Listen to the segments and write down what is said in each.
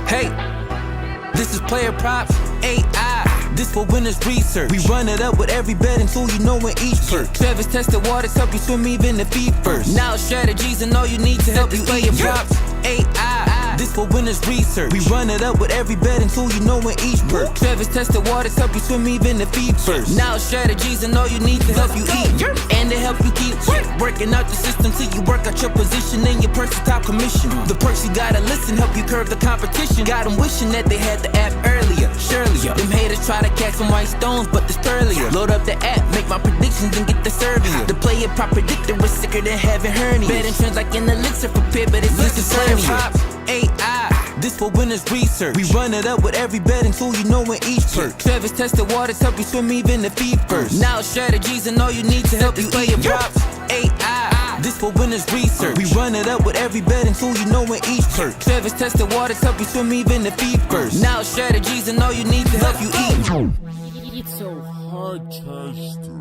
Hey, this is PlayerProps.ai. This for winners research. We run it up with every bet until you know in each perk. Travis tested waters, help you swim even if feet first. Now strategies and all you need to help you play your props. AI. This for winners research. We run it up with every bet until you know in each perk. Travis tested waters, help you swim even if feet first. Now strategies and all you need to help you eat. And to help you keep working out the system till you work out your position and your personal top commission. The perks you gotta listen, help you curb the competition. Got them wishing that they had the app earlier. Surely, them haters try to catch some white stones, but this earlier. Load up the app, make my predictions and get the serving. The PlayerProps predictor is sicker than having hernia. Betting trends like an elixir for pit, but it's listed AI. This for winners research. We run it up with every bet until you know in each perk. Travis tested waters, help you swim even if feet first. Now strategies and all you need to help you play your props. AI. This for winners research. We run it up with every bet until you know in each perk. Travis tested waters, help you swim even if feet first. Now strategies and all you need to help you eat. It's so hard, Chester.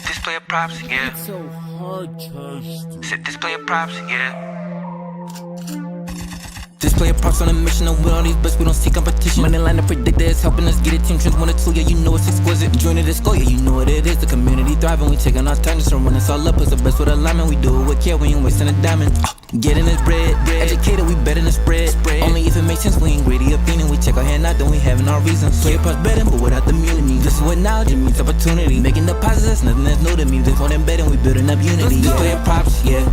This PlayerProps, yeah. It's so hard, Chester. Sit this PlayerProps, yeah. This PlayerProps on a mission, and with all these bets, we don't see competition. Money line, the predictor is helping us get it. Team trends 1 or 2, yeah, you know it's exquisite. Join the score, yeah, you know what it is. The community thriving, we taking our time, just run us all up. It's the best with alignment, we do it with care, we ain't wasting a diamond. Getting this bread, educated, we better than spread. Only if it makes sense, we ain't greedy or fiending. We check our hand out, then we having our reasons. PlayerProps betting, but without the mutiny. This is what knowledge, it means opportunity. Making deposits, that's nothing that's new to me. This more than betting, we building up unity. This PlayerProps, yeah.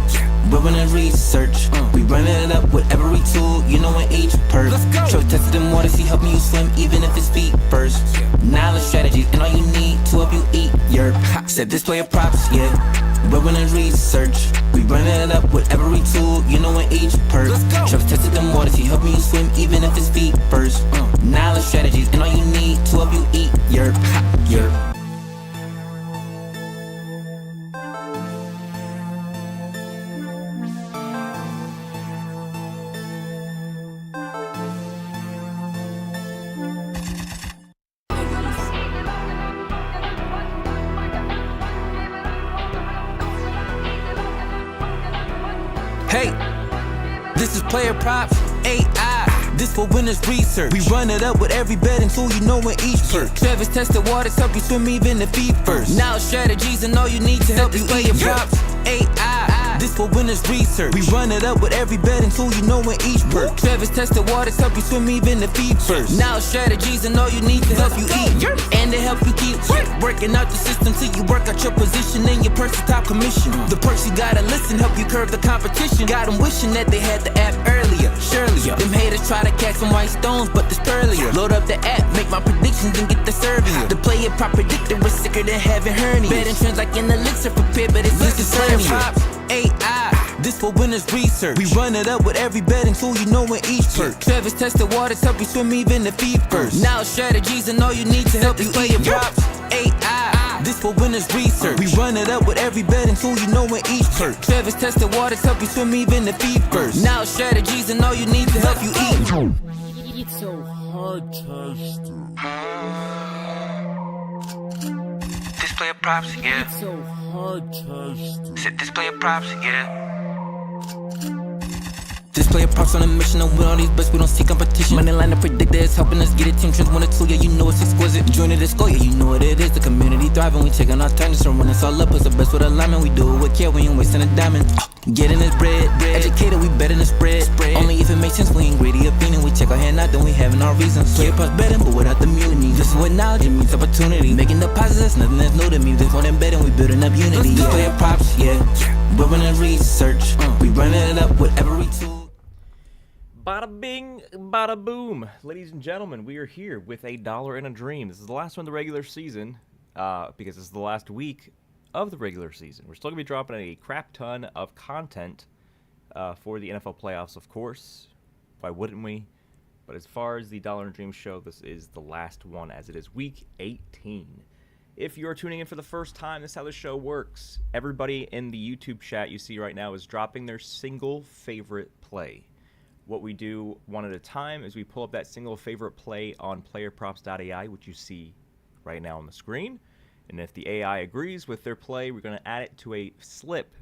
We're running research. We running it up with every tool, you know in each perk. Show tested them water, see helping you swim even if it's feet first. Knowledge, strategies, and all you need to help you eat your said this PlayerProps, yeah. We're running research. We running it up with every tool, you know in each perk. Show tested them water, see helping you swim even if it's feet first. Knowledge, strategies, and all you need to help you eat your Hey, this is PlayerProps.ai. This for winners research. We run it up with every bet until you know in each perk. Travis tested waters, help you swim even if feet first. Now strategies and all you need to help you play your props. AI. This for winners research. We run it up with every bet until you know in each perk. Travis tested waters, help you swim even if feet first. Now strategies and all you need to help you eat. And to help you keep working out the system till you work out your position and your personal top commission. The perks you gotta listen, help you curb the competition. Got them wishing that they had the app earlier. Surely, them haters try to catch some white stones, but this earlier. Load up the app, make my predictions and get the serving. The PlayerProps predictor is sicker than having hernia. Betting trends like an elixir for pit, but it's listed AI. This for winners research. We run it up with every bet until you know in each perk. Travis tested waters, help you swim even if feet first. Now strategies and all you need to help you play your props. AI. This for winners research. We run it up with every bet until you know in each perk. Travis tested waters, help you swim even if feet first. Now strategies and all you need to help you eat. It's so hard, Chester. This PlayerProps, yeah. It's so hard, Chester. Sit this PlayerProps, yeah. This PlayerProps on a mission, and with all these bets, we don't see competition. Money line, the predictor is helping us get it. Team trends 1 or 2, yeah, you know it's exquisite. Join the score, yeah, you know what it is. The community thriving, we taking our time, just run us all up. It's the best with alignment, we do it with care, we ain't wasting a diamond. Getting this bread, educated, we better than spread. Only if it makes sense, we ain't greedy or fiending. We check our hand out, then we having our reasons. PlayerProps betting, but without the mutiny. This is what knowledge, it means opportunity. Making deposits, that's nothing that's new to me. This more than betting, we building up unity. This PlayerProps, yeah. We're running research. We running it up with every tool. Bada bing, bada boom. Ladies and gentlemen, we are here with $1 and a dream. This is the last one of the regular season, because this is the last week of the regular season. We're still going to be dropping a crap ton of content for the NFL playoffs, of course. Why wouldn't we? But as far as the $1 and a Dream show, this is the last one, as it is week 18. If you're tuning in for the first time, this is how the show works. Everybody in the YouTube chat you see right now is dropping their single favorite play. What we do one at a time is we pull up that single favorite play on PlayerProps.ai, which you see right now on the screen. And if the AI agrees with their play, we're going to add it to a slip,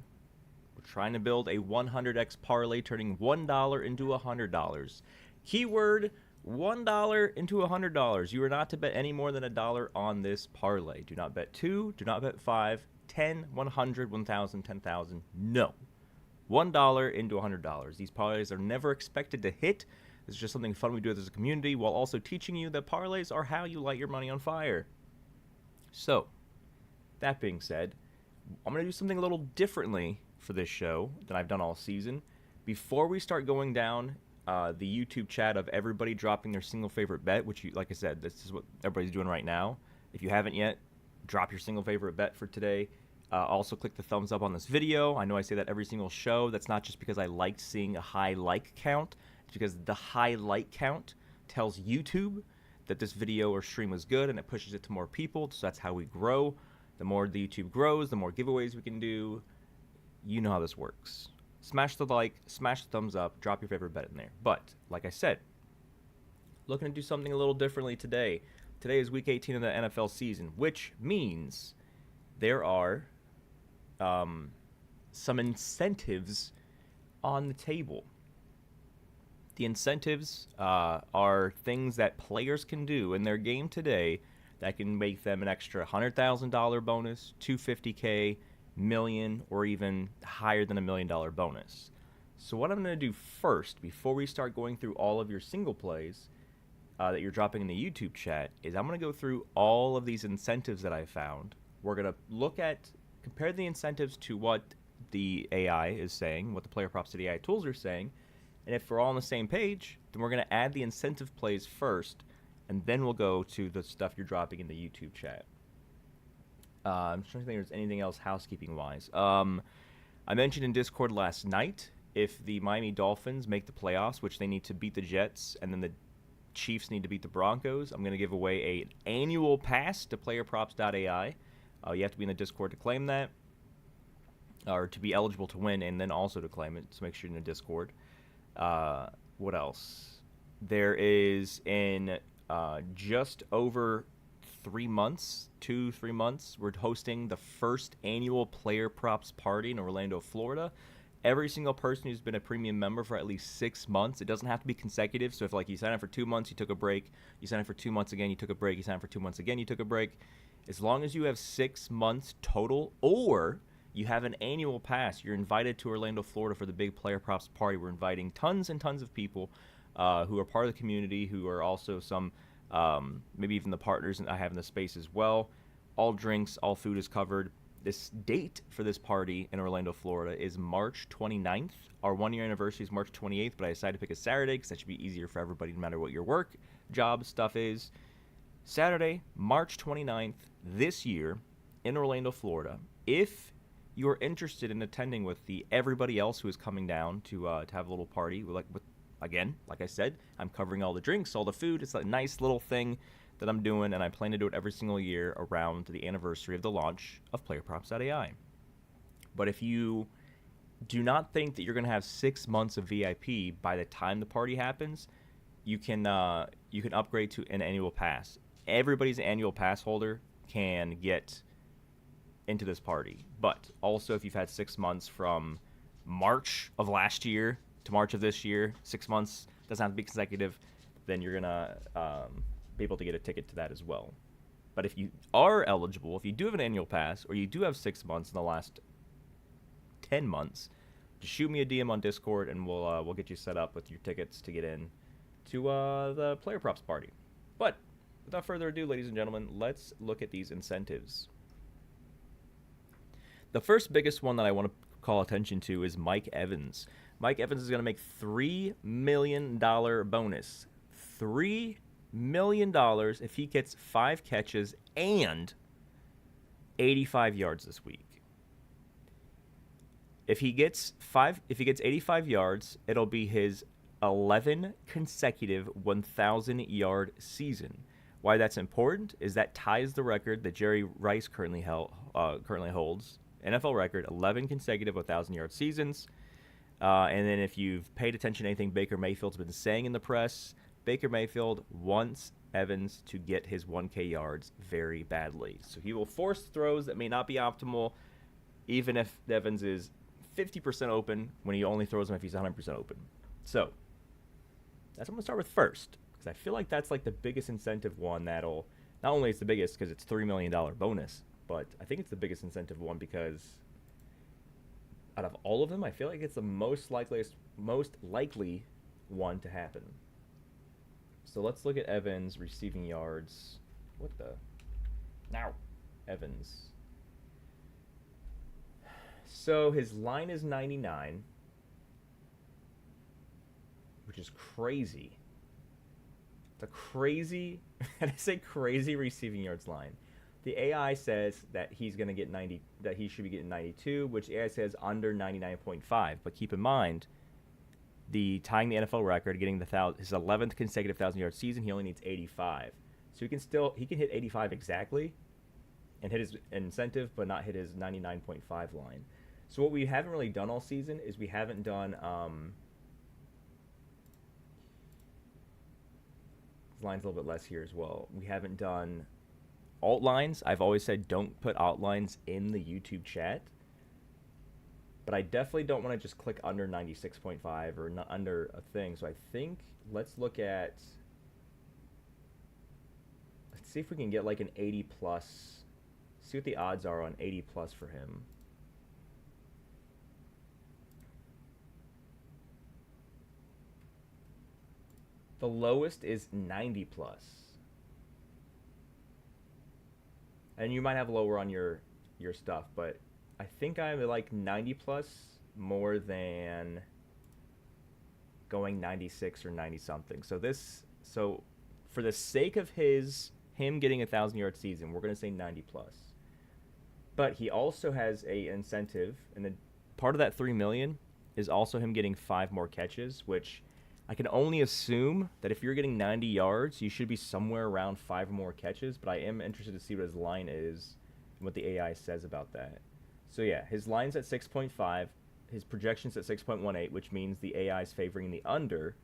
We're trying to build a 100x parlay, turning $1 into $100. Keyword $1 into $100. You are not to bet any more than $1 on this parlay. Do not bet 2, do not bet 5, 10, 100, 1,000, 10,000. No. $1 into $100. These parlays are never expected to hit. It's just something fun we do as a community while also teaching you that parlays are how you light your money on fire. So, that being said, I'm going to do something a little differently for this show than I've done all season. Before we start going down the YouTube chat of everybody dropping their single favorite bet, which, like I said, this is what everybody's doing right now. If you haven't yet, drop your single favorite bet for today. Also, click the thumbs up on this video. I know I say that every single show. That's not just because I liked seeing a high like count. It's because the high like count tells YouTube that this video or stream was good, and it pushes it to more people. So that's how we grow. The more the YouTube grows, the more giveaways we can do. You know how this works. Smash the like, smash the thumbs up, drop your favorite bet in there. But, like I said, looking to do something a little differently today. Today is week 18 of the NFL season, which means there are some incentives on the table. The incentives are things that players can do in their game today that can make them an extra $100,000 bonus, $250K, million, or even higher than $1 million bonus. So what I'm going to do first, before we start going through all of your single plays that you're dropping in the YouTube chat, is I'm going to go through all of these incentives that I found. We're going to compare the incentives to what the AI is saying, what the PlayerProps.ai tools are saying, and if we're all on the same page, then we're going to add the incentive plays first, and then we'll go to the stuff you're dropping in the YouTube chat. I'm trying to think if there's anything else housekeeping-wise. I mentioned in Discord last night, if the Miami Dolphins make the playoffs, which they need to beat the Jets, and then the Chiefs need to beat the Broncos, I'm going to give away an annual pass to PlayerProps.ai. You have to be in the Discord to claim that, or to be eligible to win, and then also to claim it, so make sure you're in the Discord. What else? There is in just over 3 months, 2-3 months, we're hosting the first annual Player Props party in Orlando, Florida. Every single person who's been a premium member for at least 6 months, it doesn't have to be consecutive. So if like you sign up for 2 months, you took a break, you sign up for 2 months again, you took a break, you sign up for 2 months again, you took a break. As long as you have 6 months total, or you have an annual pass, you're invited to Orlando, Florida for the big Player Props party. We're inviting tons and tons of people who are part of the community, who are also some, maybe even the partners I have in the space as well. All drinks, all food is covered. This date for this party in Orlando, Florida is March 29th. Our 1-year anniversary is March 28th, but I decided to pick a Saturday because that should be easier for everybody no matter what your work, job, stuff is. Saturday, March 29th this year in Orlando, Florida. If you're interested in attending with everybody else who is coming down to have a little party, again, like I said, I'm covering all the drinks, all the food. It's a nice little thing that I'm doing, and I plan to do it every single year around the anniversary of the launch of PlayerProps.ai. But if you do not think that you're going to have 6 months of VIP by the time the party happens, you can upgrade to an annual pass. Everybody's annual pass holder can get into this party. But also, if you've had 6 months from March of last year to March of this year, 6 months, doesn't have to be consecutive, then you're going to be able to get a ticket to that as well. But if you are eligible, if you do have an annual pass, or you do have 6 months in the last 10 months, just shoot me a DM on Discord, and we'll get you set up with your tickets to get in to the Player Props party. But without further ado, ladies and gentlemen, let's look at these incentives. The first biggest one that I want to call attention to is Mike Evans. Mike Evans is going to make $3 million bonus. $3 million if he gets 5 catches and 85 yards this week. If he gets 85 yards, it'll be his 11 consecutive 1,000-yard season. Why that's important is that ties the record that Jerry Rice currently holds. NFL record, 11 consecutive 1,000-yard seasons. And then if you've paid attention to anything Baker Mayfield's been saying in the press, Baker Mayfield wants Evans to get his 1K yards very badly. So he will force throws that may not be optimal, even if Evans is 50% open when he only throws them if he's 100% open. So that's what I'm going to start with first, because I feel like that's like the biggest incentive one that'll, not only it's the biggest because it's $3 million bonus, but I think it's the biggest incentive one because out of all of them, I feel like it's the most likely one to happen. So let's look at Evans' receiving yards. What the? Now, Evans. So his line is 99, which is crazy. It's a crazy, and I say crazy receiving yards line. The AI says that he's going to get 90, that he should be getting 92, which AI says under 99.5. But keep in mind, tying the NFL record, getting his 11th consecutive 1,000-yard season, he only needs 85. So he can hit 85 exactly, and hit his incentive, but not hit his 99.5 line. So what we haven't really done all season is we haven't done his line's a little bit less here as well. We haven't done alt lines. I've always said don't put alt lines in the YouTube chat, but I definitely don't want to just click under 96.5 or not under a thing. So I think let's see if we can get like an 80 plus. See what the odds are on 80 plus for him. The lowest is 90 plus. And you might have lower on your stuff, but I think I'm like 90 plus more than going 96 or 90 something. So for the sake of him getting a 1,000-yard season, we're going to say 90 plus. But he also has a incentive, and then part of that 3 million is also him getting 5 more catches, which I can only assume that if you're getting 90 yards, you should be somewhere around 5 or more catches, but I am interested to see what his line is and what the AI says about that. So yeah, his line's at 6.5, his projection's at 6.18, which means the AI is favoring the under,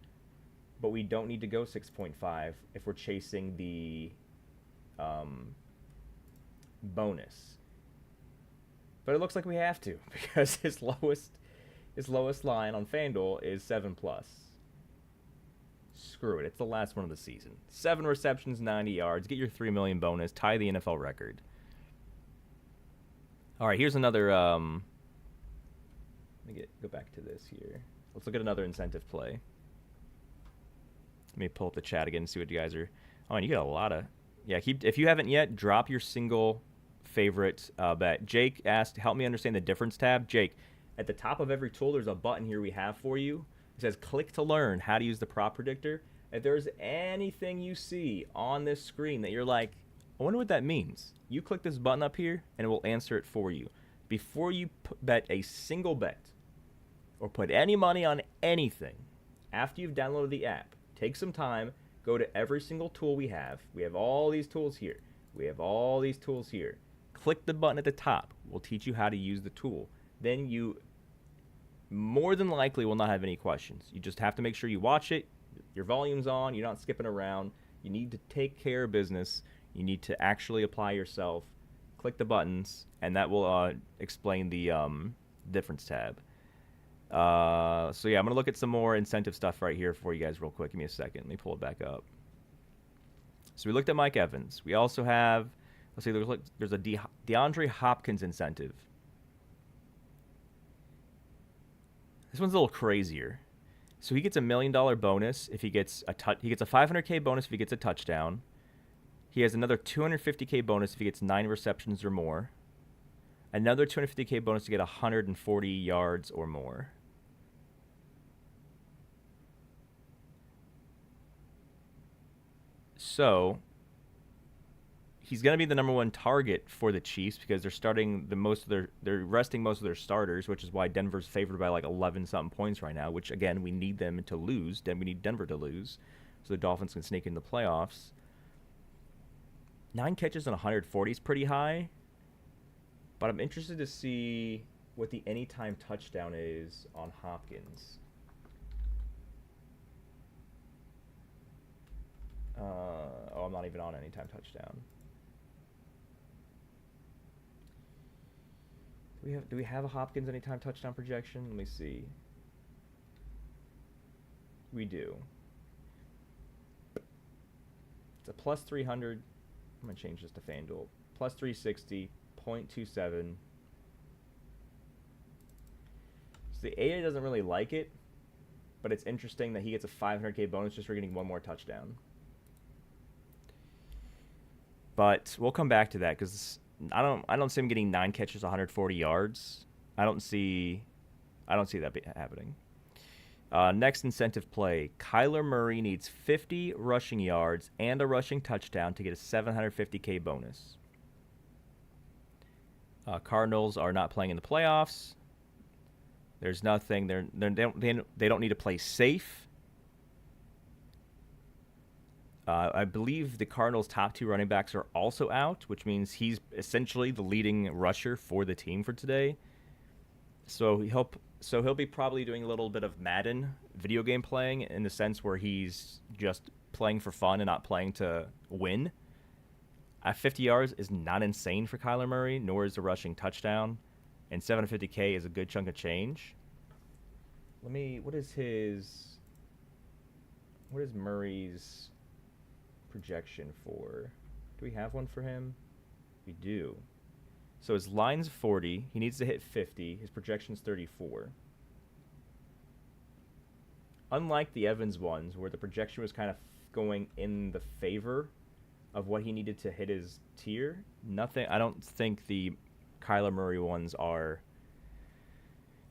but we don't need to go 6.5 if we're chasing the bonus. But it looks like we have to, because his lowest line on FanDuel is 7 plus. Screw it. It's the last one of the season. 7 receptions, 90 yards. Get your 3 million bonus. Tie the NFL record. All right, here's another. Let me go back to this here. Let's look at another incentive play. Let me pull up the chat again and see what you guys are. Oh, and you got a lot of. Yeah, if you haven't yet, drop your single favorite bet. Jake asked, help me understand the difference tab. Jake, at the top of every tool, there's a button here we have for you. It says click to learn how to use the prop predictor. If there's anything you see on this screen that you're like, I wonder what that means, you click this button up here and it will answer it for you. Before you bet a single bet or put any money on anything, after you've downloaded the app, take some time, go to every single tool we have. We have all these tools here. We have all these tools here. Click the button at the top. We'll teach you how to use the tool. Then you more than likely will not have any questions. You just have to make sure you watch it, your volume's on, you're not skipping around. You need to take care of business. You need to actually apply yourself. Click the buttons, and that will explain the difference tab. So yeah, I'm going to look at some more incentive stuff right here for you guys real quick. Give me a second. Let me pull it back up. So we looked at Mike Evans. We also have, let's see, there's a DeAndre Hopkins incentive. This one's a little crazier. So he gets $1 million bonus if he gets he gets a $500K bonus if he gets a touchdown. He has another $250K bonus if he gets 9 receptions or more. Another $250K bonus to get 140 yards or more. So he's going to be the #1 target for the Chiefs because they're resting most of their starters, which is why Denver's favored by like 11-something points right now, which again, we need them to lose. Then we need Denver to lose so the Dolphins can sneak in the playoffs. 9 catches and 140 is pretty high, but I'm interested to see what the anytime touchdown is on Hopkins. I'm not even on anytime touchdown. Do we have a Hopkins anytime touchdown projection? Let me see. We do. It's a plus 300. I'm gonna change this to FanDuel. Plus 360, 0.27. So the AA doesn't really like it, but it's interesting that he gets a 500K bonus just for getting one more touchdown. But we'll come back to that because I don't see him getting 9 catches, 140 yards. I don't see that happening. Next incentive play: Kyler Murray needs 50 rushing yards and a rushing touchdown to get a 750K bonus. Cardinals are not playing in the playoffs. There's nothing. They don't need to play safe. I believe the Cardinals' top 2 running backs are also out, which means he's essentially the leading rusher for the team for today. So he'll be probably doing a little bit of Madden video game playing in the sense where he's just playing for fun and not playing to win. At 50 yards is not insane for Kyler Murray, nor is a rushing touchdown. And 750K is a good chunk of change. What is Murray's projection for? Do we have one for him? We do. So his line's 40. He needs to hit 50. His projection's 34. Unlike the Evans ones, where the projection was kind of going in the favor of what he needed to hit his tier, I don't think the Kyler Murray ones are...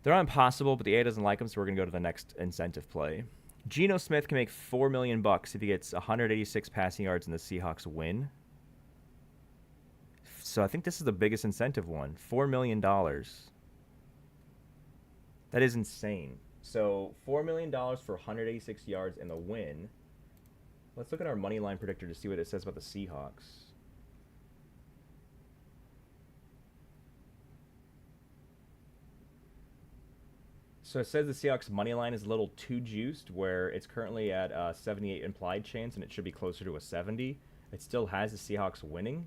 They're not impossible, but the A doesn't like them, so we're going to go to the next incentive play. Geno Smith can make $4 million if he gets 186 passing yards and the Seahawks win. So I think this is the biggest incentive one. $4 million. That is insane. So $4 million for 186 yards and the win. Let's look at our money line predictor to see what it says about the Seahawks. So it says the Seahawks money line is a little too juiced, where it's currently at 78 implied chance, and it should be closer to a 70. It still has the Seahawks winning,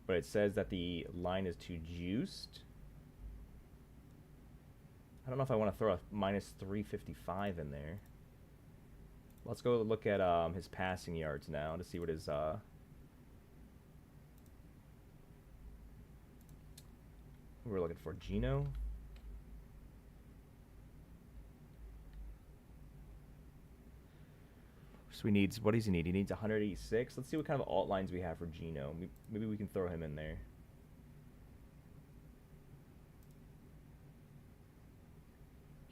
but it says that the line is too juiced. I don't know if I want to throw a minus 355 in there. Let's go look at his passing yards now to see what his... we're looking for Geno. So what does he need? He needs 186. Let's see what kind of alt lines we have for Geno. Maybe we can throw him in there.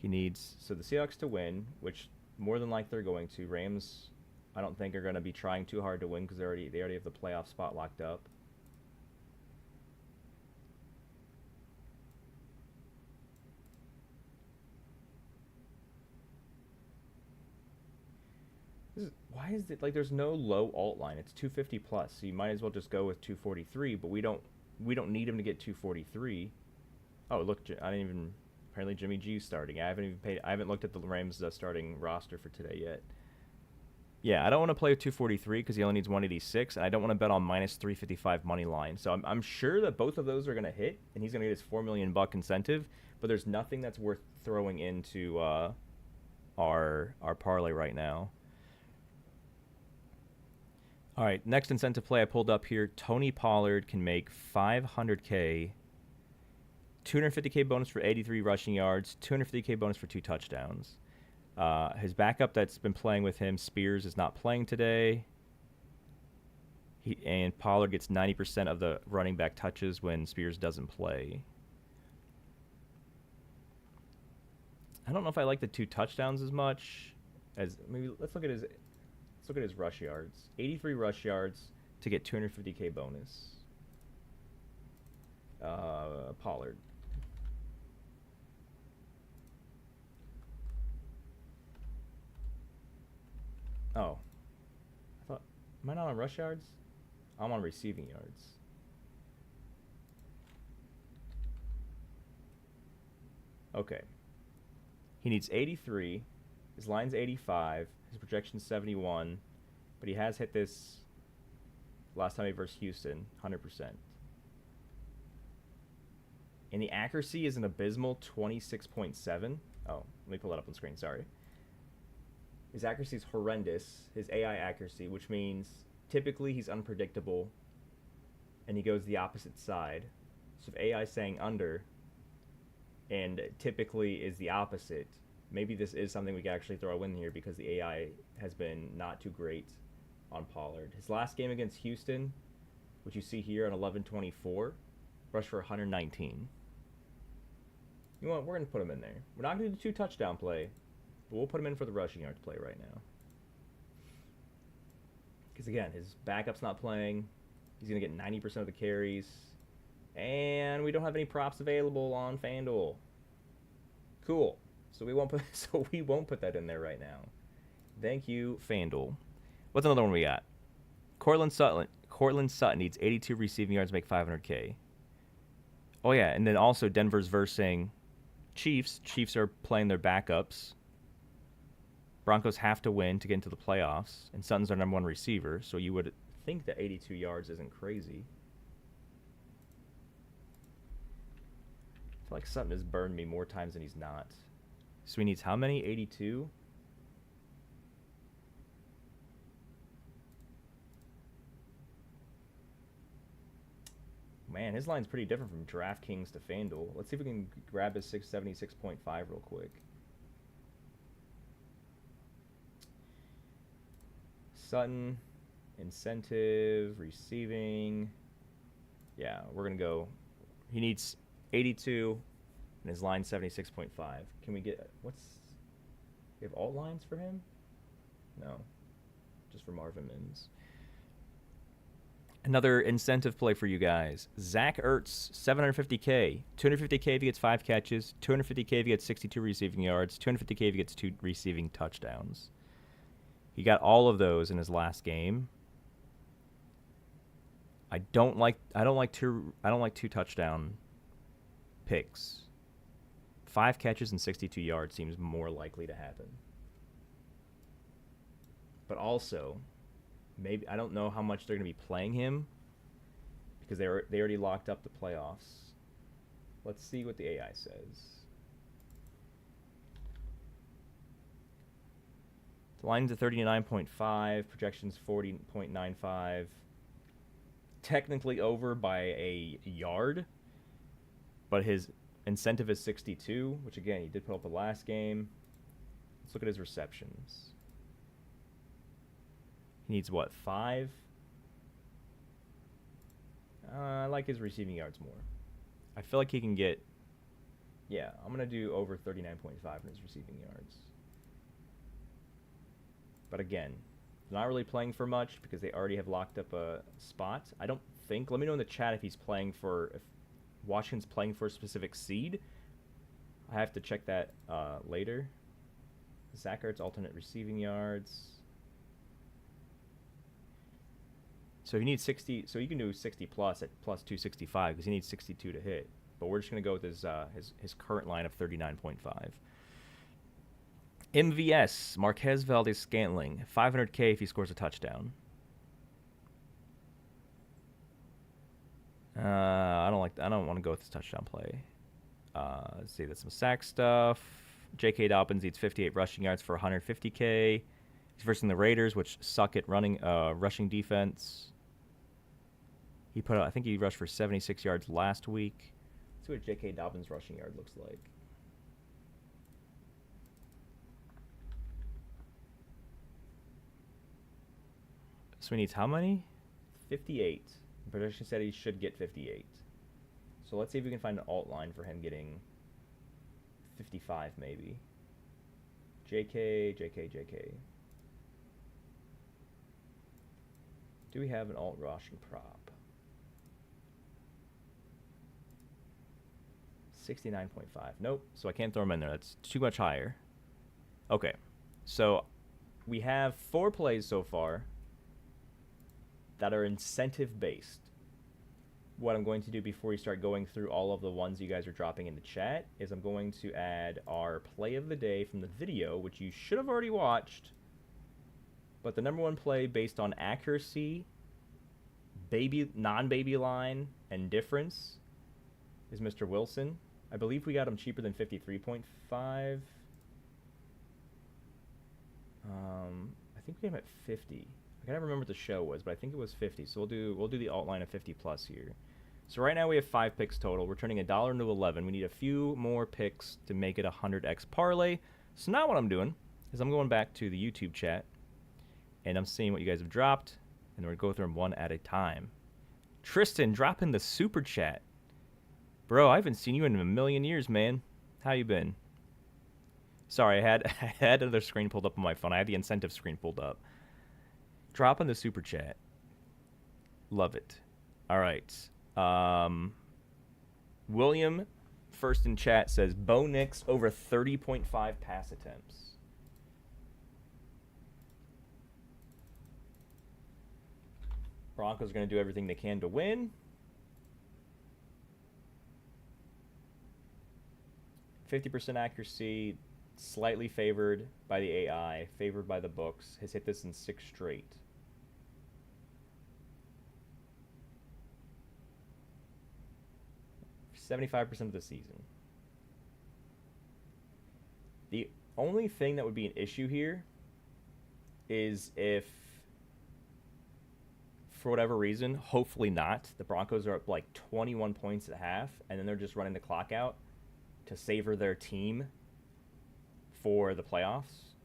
He needs, so the Seahawks to win, which more than likely they're going to. Rams, I don't think are going to be trying too hard to win because they already have the playoff spot locked up. Why is it like there's no low alt line? It's 250 plus, so you might as well just go with 243. But we don't need him to get 243. Oh look, I didn't even. Apparently Jimmy G's starting. I haven't looked at the Rams starting roster for today yet. Yeah, I don't want to play with 243 because he only needs 186, and I don't want to bet on minus 355 money line. So I'm sure that both of those are going to hit, and he's going to get his $4 million incentive. But there's nothing that's worth throwing into our parlay right now. All right, next incentive play I pulled up here. Tony Pollard can make $500K, 250K bonus for 83 rushing yards, 250K bonus for 2 touchdowns. His backup that's been playing with him, Spears, is not playing today. And Pollard gets 90% of the running back touches when Spears doesn't play. I don't know if I like the 2 touchdowns as much as maybe. Let's look at his rush yards. 83 rush yards to get 250K bonus. Pollard. Oh. Am I not on rush yards? I'm on receiving yards. Okay. He needs 83. His line's 85. His projection's 71. But he has hit this last time he versus Houston, 100%. And the accuracy is an abysmal 26.7. Oh, let me pull that up on screen, sorry. His accuracy is horrendous, his AI accuracy, which means typically he's unpredictable and he goes the opposite side. So if AI is saying under and typically is the opposite, maybe this is something we can actually throw a win here because the AI has been not too great on Pollard. His last game against Houston, which you see here on 11-24, rushed for 119. You know what? We're going to put him in there. We're not going to do the 2 touchdown play, but we'll put him in for the rushing yards play right now. Because, again, his backup's not playing. He's going to get 90% of the carries. And we don't have any props available on FanDuel. Cool. So we won't put that in there right now. Thank you, FanDuel. What's another one we got? Cortland Sutton needs 82 receiving yards to make $500K. Oh, yeah, and then also Denver's versing Chiefs. Chiefs are playing their backups. Broncos have to win to get into the playoffs, and Sutton's their number 1 receiver, so you would think that 82 yards isn't crazy. I feel like Sutton has burned me more times than he's not. So he needs how many? 82? Man, his line's pretty different from DraftKings to FanDuel. Let's see if we can grab his 676.5 real quick. Sutton, incentive, receiving. Yeah, we're going to go. He needs 82, and his line 76.5. Can we get, we have alt lines for him? No, just for Marvin Mims. Another incentive play for you guys. Zach Ertz, 750K. 250K if he gets 5 catches. 250K if he gets 62 receiving yards. 250K if he gets 2 receiving touchdowns. He got all of those in his last game. I don't like 2 touchdown picks. 5 catches and 62 yards seems more likely to happen. But also, maybe I don't know how much they're going to be playing him because they already locked up the playoffs. Let's see what the AI says. The line's at 39.5, projections 40.95. Technically over by a yard, but his incentive is 62, which again, he did put up the last game. Let's look at his receptions. He needs what, 5? I like his receiving yards more. I feel like he can get, yeah, I'm going to do over 39.5 in his receiving yards. But again, not really playing for much because they already have locked up a spot. I don't think, let me know in the chat if he's playing for, if Washington's playing for a specific seed. I have to check that later. Zach Ertz alternate receiving yards. So he needs 60. So you can do 60 plus at plus 265 because he needs 62 to hit. But we're just going to go with his current line of 39.5. MVS, Marquez Valdez-Scantling, 500K if he scores a touchdown. I don't want to go with this touchdown play. Let's see, that's some sack stuff. J.K. Dobbins needs 58 rushing yards for 150K. He's versing the Raiders, which suck at rushing defense. He put out, I think he rushed for 76 yards last week. Let's see what J.K. Dobbins' rushing yard looks like. So he needs how many? 58. The projection said he should get 58. So let's see if we can find an alt line for him getting 55 maybe. JK. Do we have an alt rushing prop? 69.5. Nope. So I can't throw him in there. That's too much higher. Okay. So we have 4 plays so far that are incentive based. What I'm going to do before we start going through all of the ones you guys are dropping in the chat is I'm going to add our play of the day from the video, which you should have already watched. But the number 1 play based on accuracy, non-baby line, and difference is Mr. Wilson. I believe we got him cheaper than 53.5. I think we got him at 50. I can't remember what the show was, but I think it was 50. So we'll do the alt line of 50 plus here. So right now we have 5 picks total. We're turning $1 into 11. We need a few more picks to make it a 100x parlay. So now what I'm doing is I'm going back to the YouTube chat, and I'm seeing what you guys have dropped, and we're going to go through them one at a time. Tristan, drop in the super chat. Bro, I haven't seen you in a million years, man. How you been? Sorry, I had another screen pulled up on my phone. I had the incentive screen pulled up. Drop in the super chat. Love it. All right. William, first in chat, says Bo Nix over 30.5 pass attempts. Broncos are going to do everything they can to win. 50% accuracy, slightly favored by the AI, favored by the books. Has hit this in 6 straight. $75% of the season. The only thing that would be an issue here is if, for whatever reason, hopefully not, the Broncos are up like 21 points at half, and then they're just running the clock out to savor their team for the playoffs.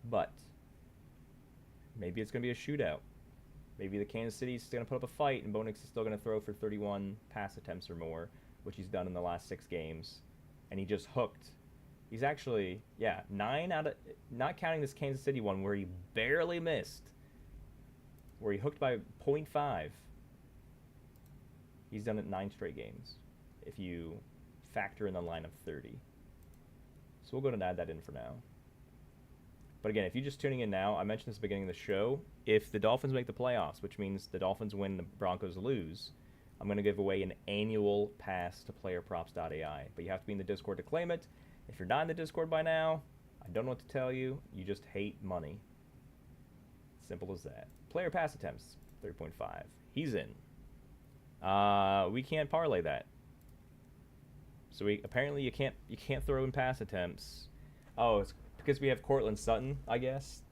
But maybe it's going to be a shootout. Maybe the Kansas City's going to put up a fight, and Bo Nix is still going to throw for 31 pass attempts or more, which he's done in the last 6 games. And he just hooked. He's actually, 9 out of, not counting this Kansas City one where he barely missed, where he hooked by 0.5. He's done it 9 straight games, if you factor in the line of 30. So we'll go ahead and add that in for now. But again, if you're just tuning in now, I mentioned this at the beginning of the show. If the Dolphins make the playoffs, which means the Dolphins win and the Broncos lose, I'm going to give away an annual pass to PlayerProps.ai. But you have to be in the Discord to claim it. If you're not in the Discord by now, I don't know what to tell you. You just hate money. Simple as that. Player pass attempts, 3.5. He's in. We can't parlay that. So apparently you can't throw in pass attempts. Oh, it's because we have Cortland Sutton, I guess.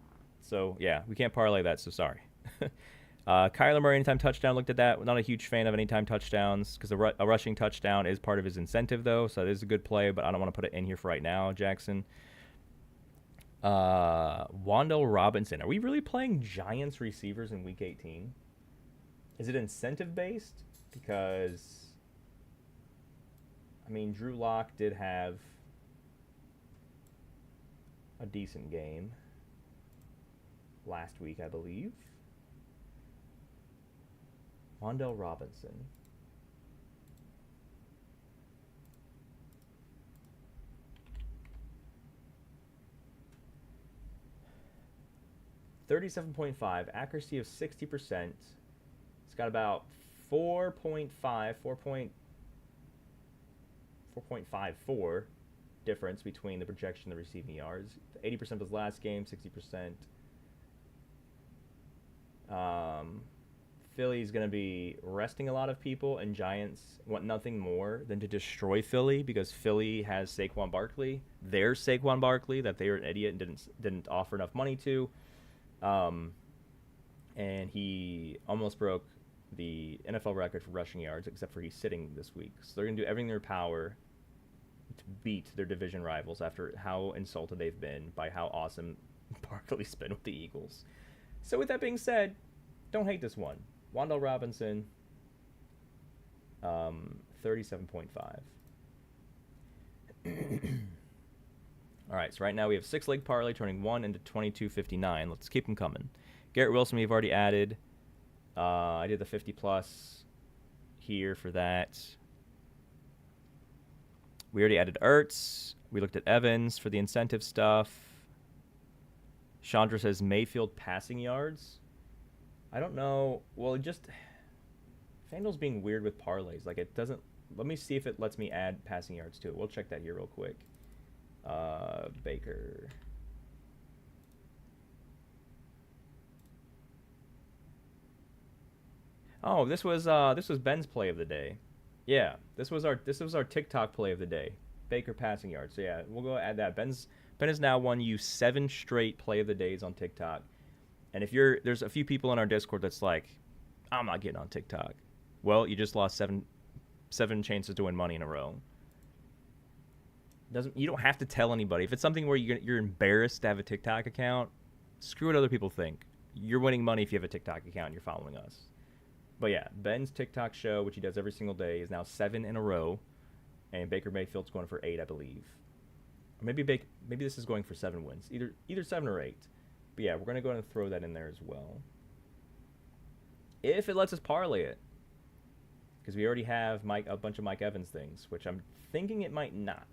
So yeah, we can't parlay that. So sorry. Kyler Murray anytime touchdown. Looked at that. Not a huge fan of anytime touchdowns because a rushing touchdown is part of his incentive though. So it is a good play, but I don't want to put it in here for right now, Jackson. Wan'Dale Robinson. Are we really playing Giants receivers in Week 18? Is it incentive based? Because I mean, Drew Lock did have a decent game last week, I believe. Wan'Dale Robinson. .5, accuracy of 60%. It's got about 4.54 difference between the projection and the receiving yards. 80% of his last game, 60%. Philly's going to be resting a lot of people, and Giants want nothing more than to destroy Philly because Philly has Saquon Barkley. There's Saquon Barkley that they were an idiot and didn't offer enough money to. And he almost broke the NFL record for rushing yards, except for he's sitting this week. So they're going to do everything in their power to beat their division rivals after how insulted they've been by how awesome Barkley's been with the Eagles. So with that being said, don't hate this one. Wan'Dale Robinson, 37.5. All right, so right now we have 6-leg parlay turning 1 into 22.59. Let's keep them coming. Garrett Wilson, we've already added. I did the 50-plus here for that. We already added Ertz. We looked at Evans for the incentive stuff. Chandra says Mayfield passing yards. I don't know. Well, FanDuel's being weird with parlays. Like, it doesn't... Let me see if it lets me add passing yards to it. We'll check that here real quick. Baker. Oh, this was Ben's play of the day. Yeah, this was our TikTok play of the day. Baker passing yards. So yeah, we'll go add that. Ben has now won you 7 straight play of the days on TikTok. And if there's a few people in our Discord that's like, I'm not getting on TikTok. Well, you just lost seven chances to win money in a row. You don't have to tell anybody. If it's something where you're embarrassed to have a TikTok account, screw what other people think. You're winning money if you have a TikTok account and you're following us. But yeah, Ben's TikTok show, which he does every single day, is now 7 in a row, and Baker Mayfield's going for 8, I believe. Or maybe this is going for 7 wins, either 7 or 8. But yeah, we're gonna go ahead and throw that in there as well, if it lets us parlay it, because we already have a bunch of Mike Evans things, which I'm thinking it might not.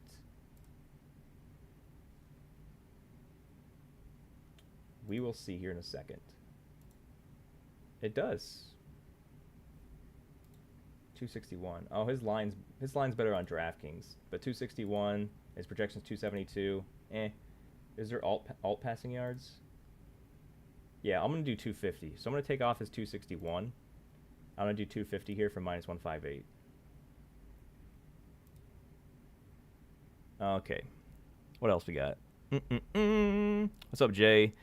We will see here in a second. It does. 261. Oh, his line's better on DraftKings, but 261. His projection's 272. Is there alt passing yards? Yeah, I'm gonna do 250. So I'm gonna take off his 261. I'm gonna do 250 here for minus 158. Okay. What else we got? What's up, Jay?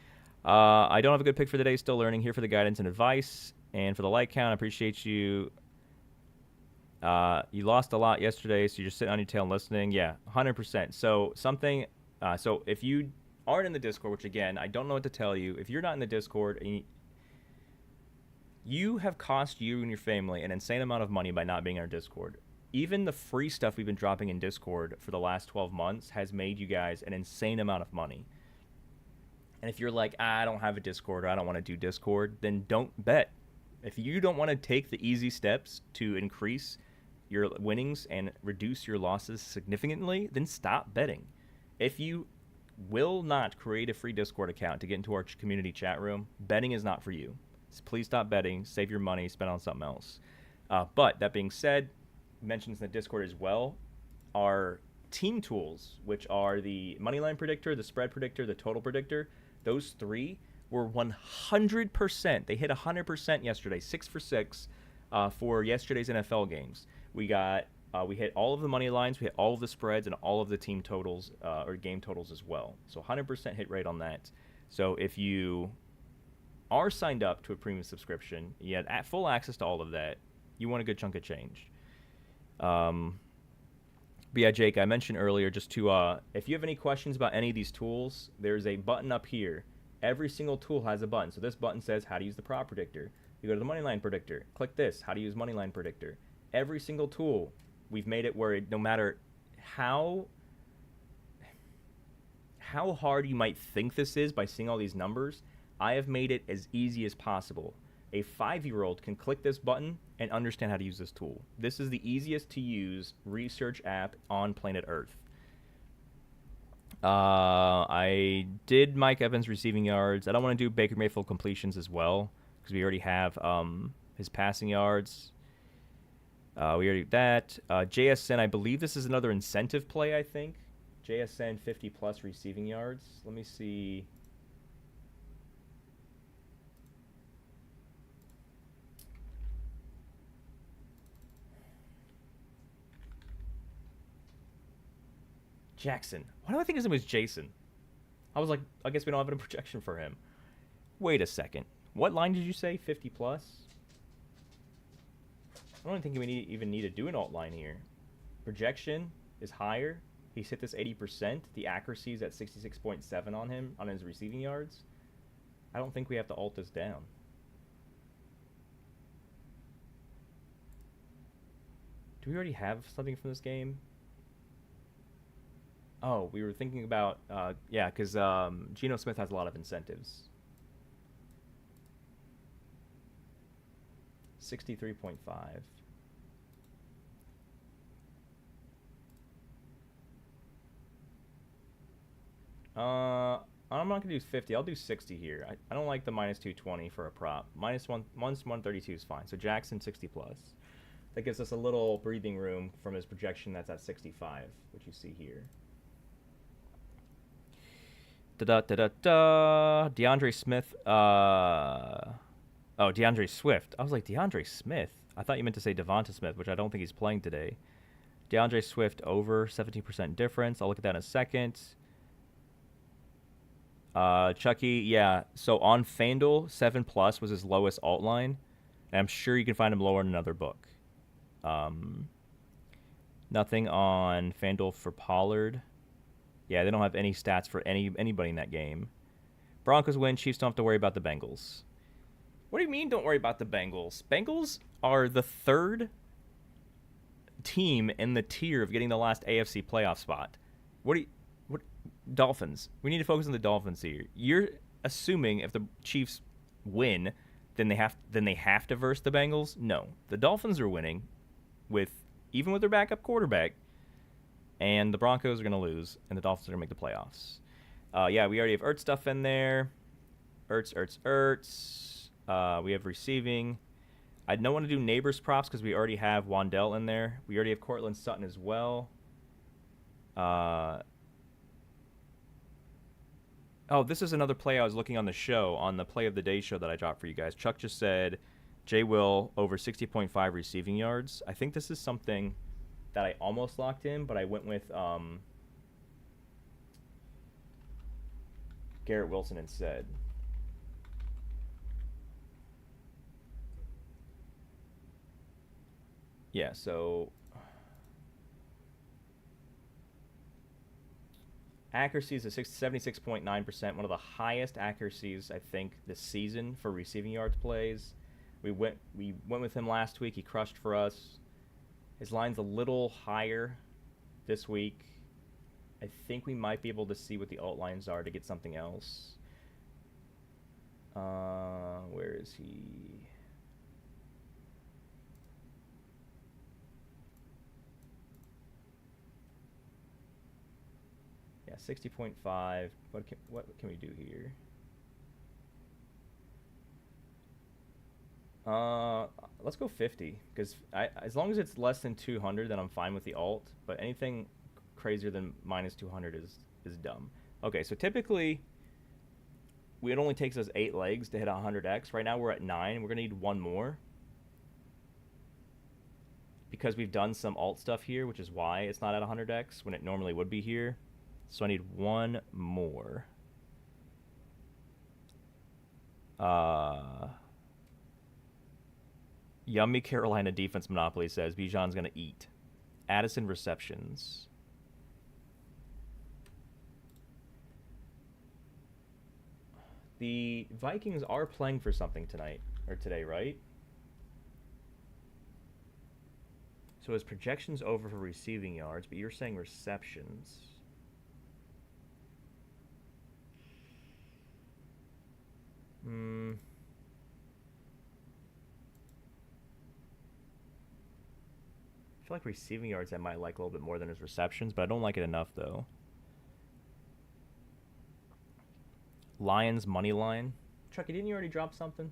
I don't have a good pick for the day. Still learning. Here for the guidance and advice, and for the like count. I appreciate you. You lost a lot yesterday, so you're just sitting on your tail and listening. Yeah, 100%. So so if you aren't in the Discord, which again, I don't know what to tell you. If you're not in the Discord, and you have cost you and your family an insane amount of money by not being in our Discord. Even the free stuff we've been dropping in Discord for the last 12 months has made you guys an insane amount of money. And if you're like, I don't have a Discord, or I don't want to do Discord, then don't bet. If you don't want to take the easy steps to increase your winnings and reduce your losses significantly, then stop betting. If you will not create a free Discord account to get into our community chat room, betting is not for you. So please stop betting, save your money, spend on something else. But that being said, mentions in the Discord as well are team tools, which are the moneyline predictor, the spread predictor, the total predictor. Those 3 were 100%. They hit 100% yesterday, 6 for 6 for yesterday's NFL games. We hit all of the money lines, we hit all of the spreads, and all of the team totals or game totals as well. So 100% hit rate on that. So if you are signed up to a premium subscription, you had full access to all of that, you want a good chunk of change. But yeah, Jake, I mentioned earlier just to, if you have any questions about any of these tools, there's a button up here. Every single tool has a button. So this button says how to use the prop predictor. You go to the moneyline predictor. Click this, how to use moneyline predictor. Every single tool, we've made it where no matter how hard you might think this is by seeing all these numbers, I have made it as easy as possible. A 5-year-old can click this button and understand how to use this tool. This is the easiest to use research app on planet Earth. I did Mike Evans receiving yards. I don't want to do Baker Mayfield completions as well because we already have his passing yards. We already did that. JSN, I believe this is another incentive play, I think. JSN 50-plus receiving yards. Let me see. Jackson. Why do I think his name was Jason? I was like, I guess we don't have a projection for him. Wait a second. What line did you say? 50 plus? I don't think we even need to do an alt line here. Projection is higher. He's hit this 80%. The accuracy is at 66.7 on him, on his receiving yards. I don't think we have to alt this down. Do we already have something from this game? Oh, we were thinking about, yeah, because Geno Smith has a lot of incentives. 63.5. I'm not going to do 50. I'll do 60 here. I don't like the minus 220 for a prop. Minus 132 is fine. So Jackson 60 plus. That gives us a little breathing room from his projection that's at 65, which you see here. DeAndre Smith. Oh, DeAndre Swift. I was like, DeAndre Smith. I thought you meant to say Devonta Smith, which I don't think he's playing today. DeAndre Swift over 17% difference. I'll look at that in a second. Chucky, yeah. So on FanDuel, 7+ was his lowest alt line. And I'm sure you can find him lower in another book. Nothing on FanDuel for Pollard. Yeah, they don't have any stats for anybody in that game. Broncos win. Chiefs don't have to worry about the Bengals. What do you mean don't worry about the Bengals? Bengals are the third team in the tier of getting the last AFC playoff spot. What Dolphins? We need to focus on the Dolphins here. You're assuming if the Chiefs win, then they have to verse the Bengals? No. The Dolphins are winning even with their backup quarterback. And the Broncos are going to lose, and the Dolphins are going to make the playoffs. Yeah, we already have Ertz stuff in there. Ertz. We have receiving. I don't want to do neighbors props because we already have Wandell in there. We already have Cortland Sutton as well. Oh, this is another play I was looking on the show, on the Play of the Day show that I dropped for you guys. Chuck just said J. Will over 60.5 receiving yards. I think this is something that I almost locked in, but I went with Garrett Wilson instead. Yeah, so accuracy is 76.9%, one of the highest accuracies I think this season for receiving yards plays. We went with him last week. He crushed for us. His line's a little higher this week. I think we might be able to see what the alt lines are to get something else. Where is he? Yeah, 60.5. What can we do here? Let's go 50, because as long as it's less than 200, then I'm fine with the alt. But anything crazier than minus 200 is dumb. Okay, so typically it only takes us 8 legs to hit 100x. Right now we're at 9. We're gonna need one more because we've done some alt stuff here, which is why it's not at 100x when it normally would be here. So I need one more. Yummy Carolina defense monopoly says Bijan's going to eat. Addison receptions. The Vikings are playing for something tonight, or today, right? So his projection's over for receiving yards, but you're saying receptions. I feel like receiving yards I might like a little bit more than his receptions, but I don't like it enough, though. Lions money line. Chucky, didn't you already drop something?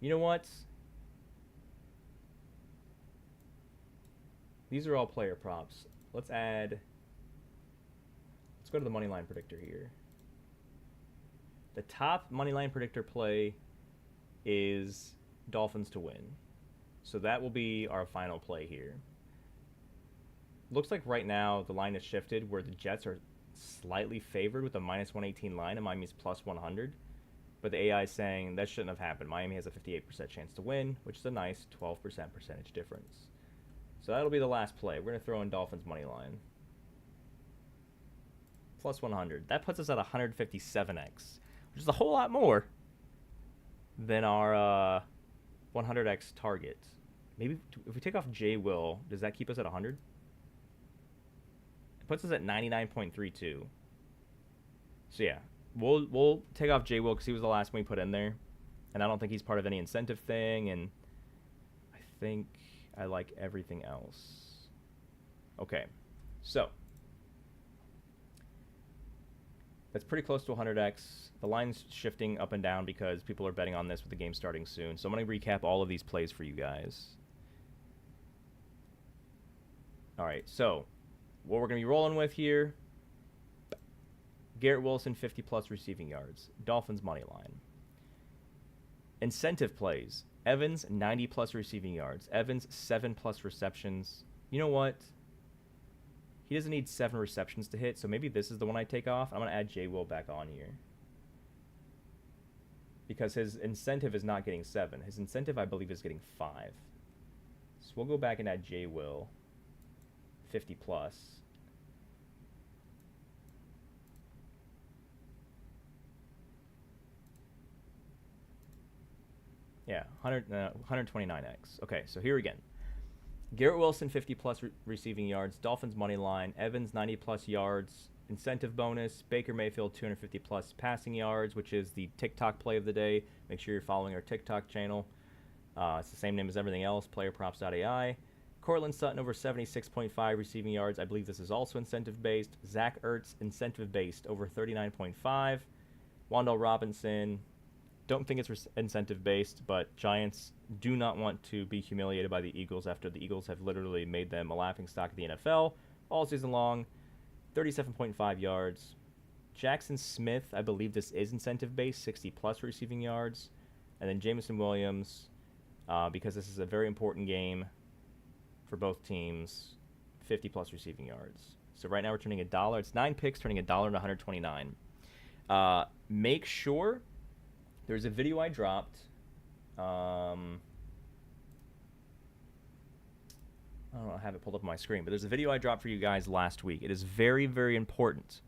You know what? These are all player props. Let's go to the money line predictor here. The top money line predictor play is Dolphins to win. So that will be our final play here. Looks like right now the line has shifted where the Jets are slightly favored with a minus 118 line and Miami's plus 100. But the AI is saying that shouldn't have happened. Miami has a 58% chance to win, which is a nice 12% percentage difference. So that'll be the last play. We're going to throw in Dolphins money line. Plus 100. That puts us at 157x, which is a whole lot more than our 100x target. Maybe if we take off J. Will, does that keep us at 100? It puts us at 99.32. So yeah, we'll take off J. Will because he was the last one we put in there, and I don't think he's part of any incentive thing, and I think I like everything else. Okay, so that's pretty close to 100x. The line's shifting up and down because people are betting on this with the game starting soon. So I'm going to recap all of these plays for you guys. All right, so what we're going to be rolling with here, Garrett Wilson, 50-plus receiving yards. Dolphins money line. Incentive plays. Evans, 90-plus receiving yards. Evans, 7-plus receptions. You know what? He doesn't need 7 receptions to hit, so maybe this is the one I take off. I'm going to add J. Will back on here. Because his incentive is not getting 7. His incentive, I believe, is getting 5. So we'll go back and add J. Will, 50-plus. Yeah, 129x. Okay, so here again. Garrett Wilson, 50-plus receiving yards. Dolphins money line. Evans, 90-plus yards. Incentive bonus. Baker Mayfield, 250-plus passing yards, which is the TikTok play of the day. Make sure you're following our TikTok channel. It's the same name as everything else, PlayerProps.ai. Cortland Sutton, over 76.5 receiving yards. I believe this is also incentive-based. Zach Ertz, incentive-based, over 39.5. Wan'Dale Robinson, don't think it's incentive-based, but Giants do not want to be humiliated by the Eagles after the Eagles have literally made them a laughingstock of the NFL all season long. 37.5 yards. Jackson Smith, I believe this is incentive-based, 60-plus receiving yards. And then Jameson Williams, because this is a very important game for both teams, 50-plus receiving yards. So right now we're turning $1. It's 9 picks, turning $1 into 129. Make sure there's a video I dropped. I don't have it pulled up on my screen, but there's a video I dropped for you guys last week. It is very, very important.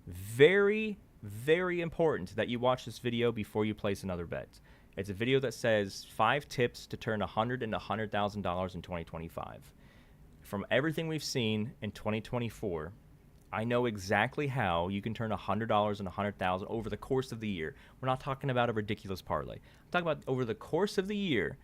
Very, very important that you watch this video before you place another bet. It's a video that says 5 tips to turn $100 into $100,000 in 2025. From everything we've seen in 2024, I know exactly how you can turn $100 and $100,000 over the course of the year. We're not talking about a ridiculous parlay. I'm talking about over the course of the year.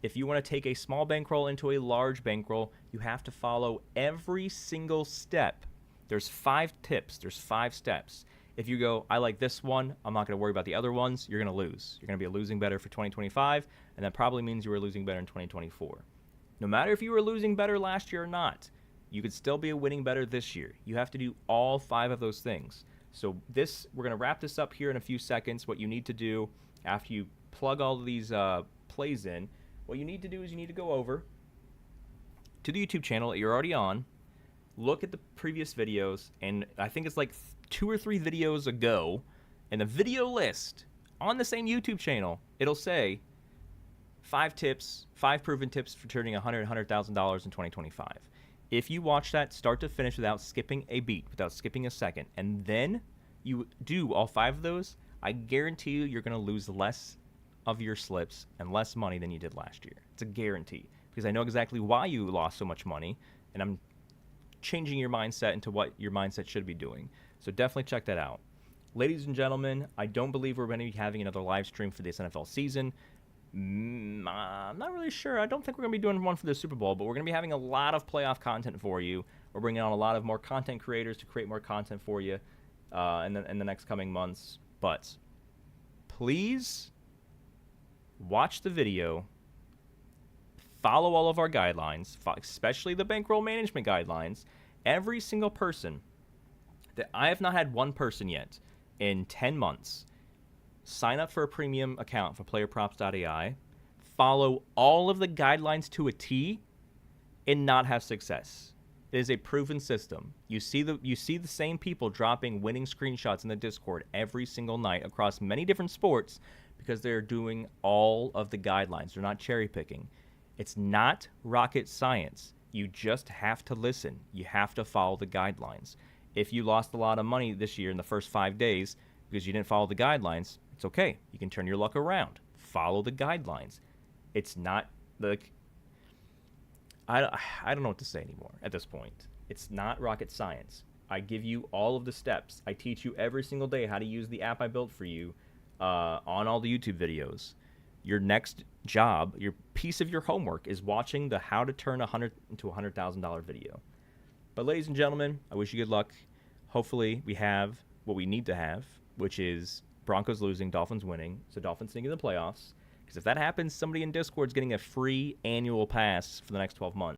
If you want to take a small bankroll into a large bankroll, you have to follow every single step. There's 5 tips. There's 5 steps. If you go, I like this one, I'm not going to worry about the other ones, you're going to lose. You're going to be a losing bettor for 2025, and that probably means you were a losing bettor in 2024. No matter if you were a losing bettor last year or not, you could still be a winning bettor this year. You have to do all 5 of those things. So we're going to wrap this up here in a few seconds. What you need to do after you plug all of these plays in, what you need to do is you need to go over to the YouTube channel that you're already on, look at the previous videos, and I think it's like 2 or 3 videos ago, in the video list on the same YouTube channel, it'll say 5 tips, 5 proven tips for turning $100,000 in 2025. If you watch that start to finish without skipping a beat, without skipping a second, and then you do all 5 of those, I guarantee you're going to lose less of your slips and less money than you did last year. It's a guarantee, because I know exactly why you lost so much money, and I'm changing your mindset into what your mindset should be doing. So definitely check that out. Ladies and gentlemen, I don't believe we're going to be having another live stream for this NFL season. I'm not really sure. I don't think we're going to be doing one for the Super Bowl, but we're going to be having a lot of playoff content for you. We're bringing on a lot of more content creators to create more content for you in the next coming months. But please watch the video. Follow all of our guidelines, especially the bankroll management guidelines. Every single person that I have not had one person yet in 10 months sign up for a premium account for PlayerProps.ai, follow all of the guidelines to a T, and not have success. It is a proven system. You see the same people dropping winning screenshots in the Discord every single night across many different sports because they're doing all of the guidelines. They're not cherry picking. It's not rocket science. You just have to listen. You have to follow the guidelines. If you lost a lot of money this year in the first 5 days because you didn't follow the guidelines, it's okay. You can turn your luck around. Follow the guidelines. It's not like I don't know what to say anymore at this point. It's not rocket science. I give you all of the steps. I teach you every single day how to use the app I built for you on all the YouTube videos. Your next job, your piece of your homework is watching the how to turn $100 into $100,000 video. But ladies and gentlemen, I wish you good luck. Hopefully we have what we need to have, which is Broncos losing, Dolphins winning, so Dolphins sneaking in the playoffs. Because if that happens, somebody in Discord is getting a free annual pass for the next 12 months.